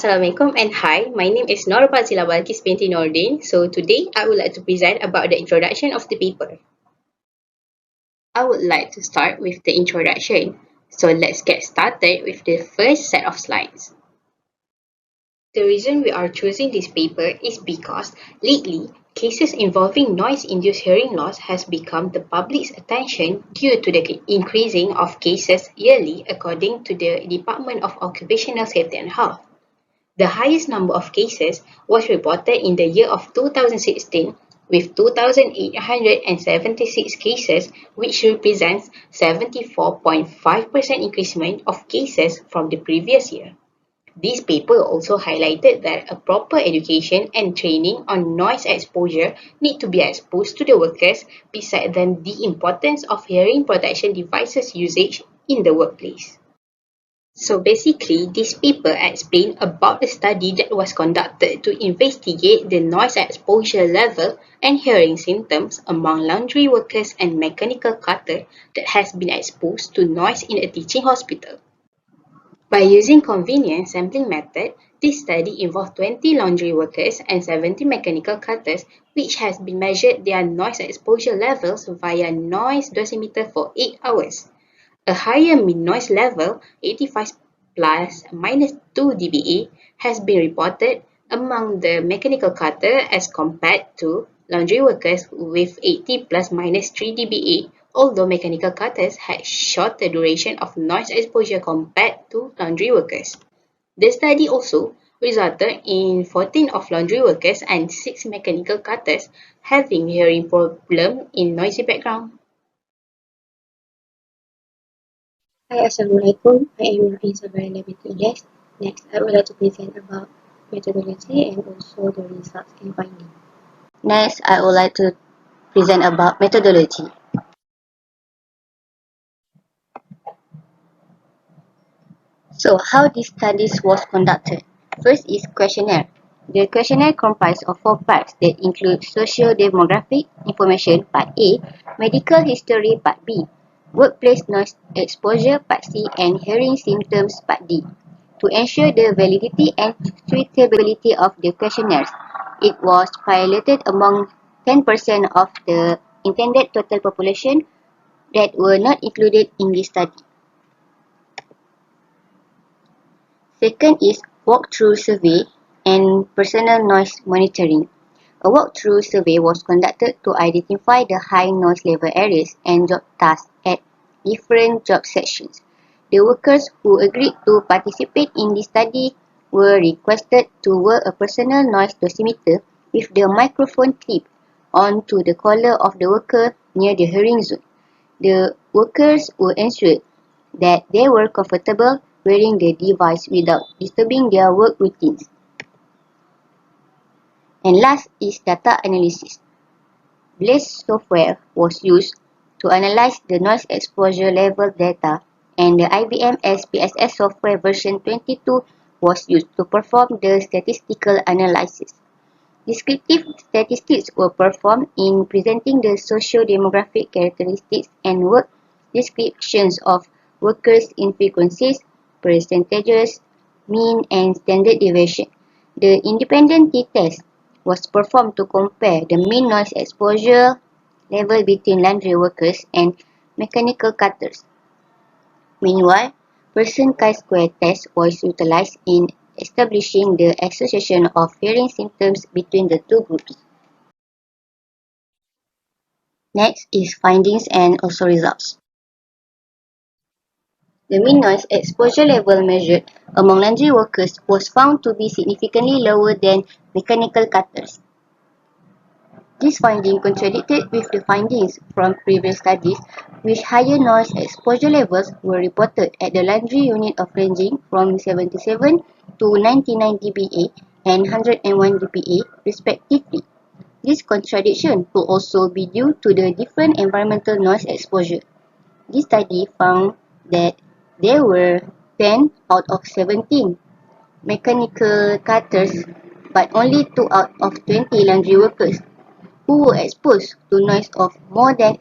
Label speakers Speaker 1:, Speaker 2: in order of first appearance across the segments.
Speaker 1: Assalamualaikum and hi, my name is Bazilah Balqis binti Nordin. So today I would like to present about the introduction of the paper. I would like to start with the introduction. So let's get started with the first set of slides. The reason we are choosing this paper is because lately, cases involving noise-induced hearing loss has become the public's attention due to the increasing of cases yearly according to the Department of Occupational Safety and Health. The highest number of cases was reported in the year of 2016 with 2,876 cases, which represents 74.5% increasement of cases from the previous year. This paper also highlighted that a proper education and training on noise exposure need to be exposed to the workers, beside then the importance of hearing protection devices usage in the workplace. So basically, this paper explained about a study that was conducted to investigate the noise exposure level and hearing symptoms among laundry workers and mechanical cutter that has been exposed to noise in a teaching hospital. By using convenient sampling method, this study involved 20 laundry workers and 70 mechanical cutters, which has been measured their noise exposure levels via noise dosimeter for 8 hours. A higher mean noise level, 85 plus minus 2 dBA, has been reported among the mechanical cutter as compared to laundry workers with 80 plus minus 3 dBA, although mechanical cutters had shorter duration of noise exposure compared to laundry workers. The study also resulted in 14 of laundry workers and 6 mechanical cutters having hearing problem in noisy background.
Speaker 2: Hi, Assalamualaikum. I am Nur'Ain Sabarina, binti Elias. Next, I would like to present about methodology and also the results and findings.
Speaker 3: Next, I would like to present about methodology. So, how this study was conducted? First is questionnaire. The questionnaire comprises of 4 parts that include socio-demographic information, part A, medical history, part B, workplace noise exposure, part C, and hearing symptoms, part D. To ensure the validity and suitability of the questionnaires, it was piloted among 10% of the intended total population that were not included in this study. Second is walkthrough survey and personal noise monitoring. A walkthrough survey was conducted to identify the high noise level areas and job tasks at different job sections. The workers who agreed to participate in this study were requested to wear a personal noise dosimeter with the microphone clipped onto the collar of the worker near the hearing zone. The workers were ensured that they were comfortable wearing the device without disturbing their work routines. And last is data analysis. Blaze software was used to analyze the noise exposure level data, and the IBM SPSS software version 22 was used to perform the statistical analysis. Descriptive statistics were performed in presenting the socio-demographic characteristics and work descriptions of workers in frequencies, percentages, mean, and standard deviation. The independent t-test was performed to compare the mean noise exposure level between laundry workers and mechanical cutters. Meanwhile, person chi-square test was utilized in establishing the association of hearing symptoms between the two groups. Next is findings and also results. The mean noise exposure level measured among laundry workers was found to be significantly lower than mechanical cutters. This finding contradicted with the findings from previous studies, which higher noise exposure levels were reported at the laundry unit of ranging from 77 to 99 dBA and 101 dBA respectively. This contradiction could also be due to the different environmental noise exposure. This study found that there were 10 out of 17 mechanical cutters, but only 2 out of 20 laundry workers who were exposed to noise of more than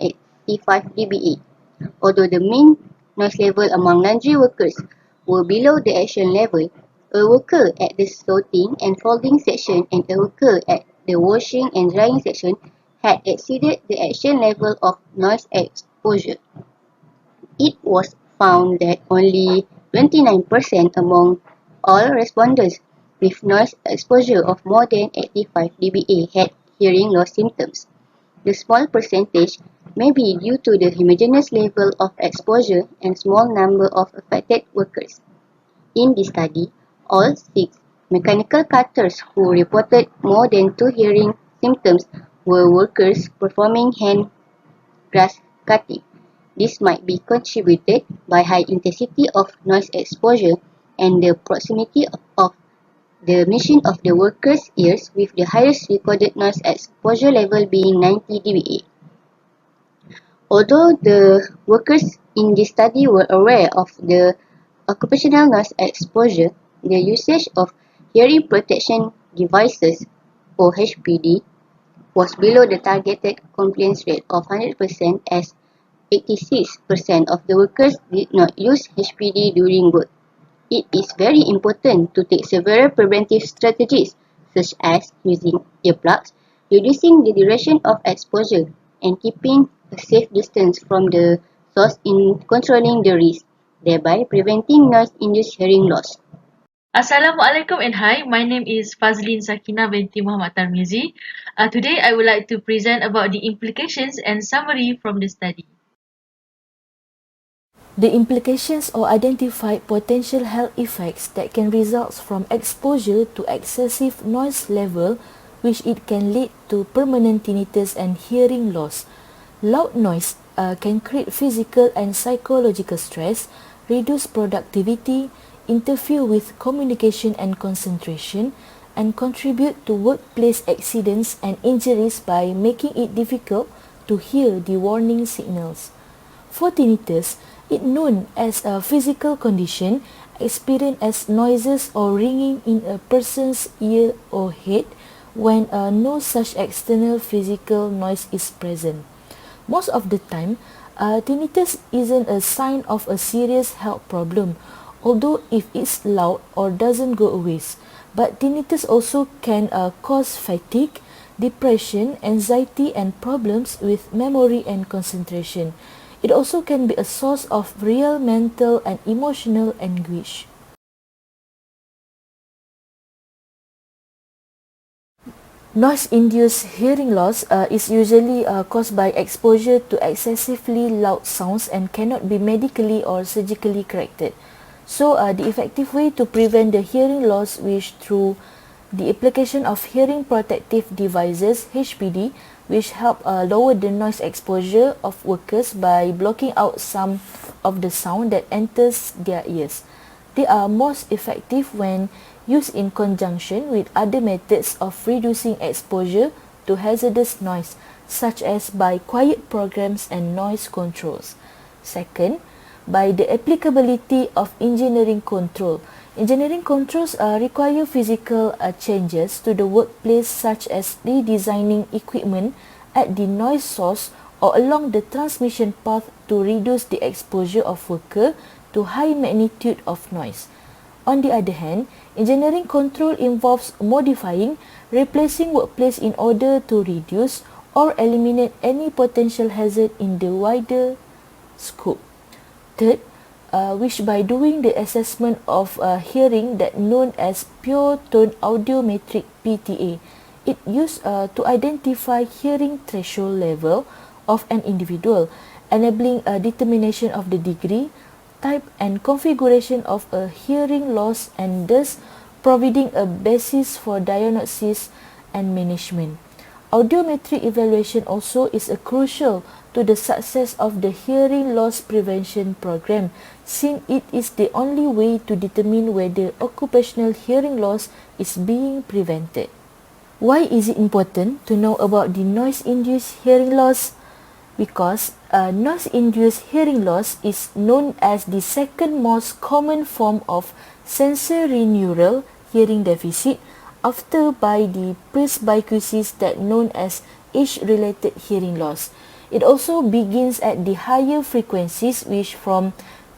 Speaker 3: 85 dBA. Although the mean noise level among laundry workers were below the action level, A worker at the sorting and folding section and a worker at the washing and drying section had exceeded the action level of noise exposure. It was found that only 29% among all respondents with noise exposure of more than 85 dBA had hearing loss symptoms. The small percentage may be due to the homogeneous level of exposure and small number of affected workers. In this study, all 6 mechanical cutters who reported more than 2 hearing symptoms were workers performing hand grass cutting. This might be contributed by high intensity of noise exposure and the proximity of the machine of the worker's ears with the highest recorded noise exposure level being 90 dBA. Although the workers in this study were aware of the occupational noise exposure, the usage of hearing protection devices or HPD was below the targeted compliance rate of 100% as 86% of the workers did not use HPD during work. It is very important to take several preventive strategies such as using earplugs, reducing the duration of exposure, and keeping a safe distance from the source in controlling the risk, thereby preventing noise-induced hearing loss.
Speaker 4: Assalamualaikum and hi, my name is Fadzlin Sakina binti Mohammad Tarmizi. Today I would like to present about the implications and summary from the study.
Speaker 5: The implications or identified potential health effects that can result from exposure to excessive noise level, which it can lead to permanent tinnitus and hearing loss. Loud noise can create physical and psychological stress, reduce productivity, interfere with communication and concentration, and contribute to workplace accidents and injuries by making it difficult to hear the warning signals. For tinnitus, it known as a physical condition experienced as noises or ringing in a person's ear or head when no such external physical noise is present. Most of the time, tinnitus isn't a sign of a serious health problem, although if it's loud or doesn't go away. But tinnitus also can cause fatigue, depression, anxiety, and problems with memory and concentration. It also can be a source of real mental and emotional anguish. Noise-induced hearing loss is usually caused by exposure to excessively loud sounds and cannot be medically or surgically corrected. So, the effective way to prevent the hearing loss is through the application of hearing protective devices (HPD), which help lower the noise exposure of workers by blocking out some of the sound that enters their ears. They are most effective when used in conjunction with other methods of reducing exposure to hazardous noise, such as by quiet programs and noise controls. Second, by the applicability of engineering control. Engineering controls require physical changes to the workplace, such as redesigning equipment at the noise source or along the transmission path to reduce the exposure of worker to high magnitude of noise. On the other hand, engineering control involves modifying, replacing workplace in order to reduce or eliminate any potential hazard in the wider scope. Third, which by doing the assessment of hearing that known as pure tone audiometric PTA, it used to identify hearing threshold level of an individual, enabling a determination of the degree, type and configuration of a hearing loss and thus providing a basis for diagnosis and management. Audiometric evaluation also is crucial to the success of the hearing loss prevention program, since it is the only way to determine whether occupational hearing loss is being prevented. Why is it important to know about the noise-induced hearing loss? Because noise-induced hearing loss is known as the second most common form of sensorineural hearing deficit after by the presbycusis that known as age-related hearing loss. It also begins at the higher frequencies, which from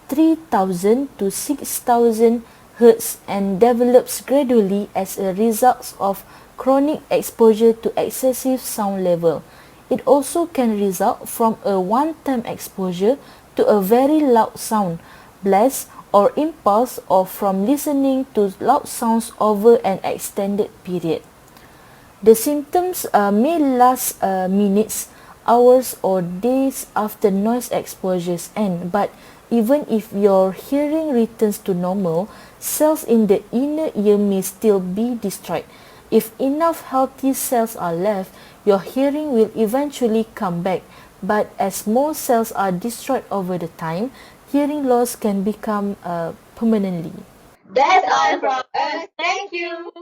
Speaker 5: 3000 to 6000 hurts, and develops gradually as a result of chronic exposure to excessive sound level. It also can result from a one-time exposure to a very loud sound, blast, or impulse, or from listening to loud sounds over an extended period. The symptoms may last minutes, hours, or days after noise exposures end, but even if your hearing returns to normal, cells in the inner ear may still be destroyed. If enough healthy cells are left, your hearing will eventually come back, but as more cells are destroyed over the time, hearing loss can become permanently.
Speaker 1: That's all from us. Thank you.